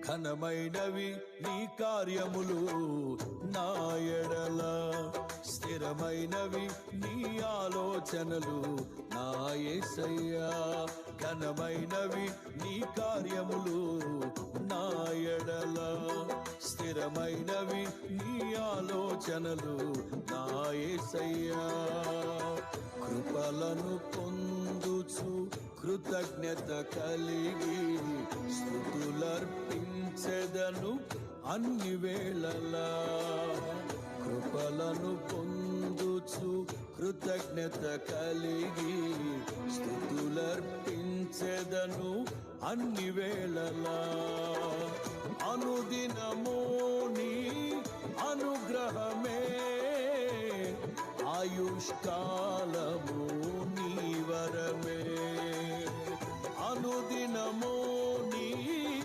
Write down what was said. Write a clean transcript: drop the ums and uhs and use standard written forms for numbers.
ఘనమైనవి నీ కార్యములు నా ఎడల, స్థిరమైనవి నీ ఆలోచనలు నా యేసయ్యా. ఘనమైనవి నీ కార్యములు నా ఎడల, స్థిరమైనవి నీ ఆలోచనలు నా యేసయ్యా. కృపలను పొందుచు కృతజ్ఞత కలిగి స్తుతులర్పించెదను అన్ని వేళలా. కృపలను పొందుచు కృతజ్ఞత కలిగి స్తుతులర్పించెదను అన్ని వేళలా. అనుదినము నీ అనుగ్రహమే ఆయుష్కాలము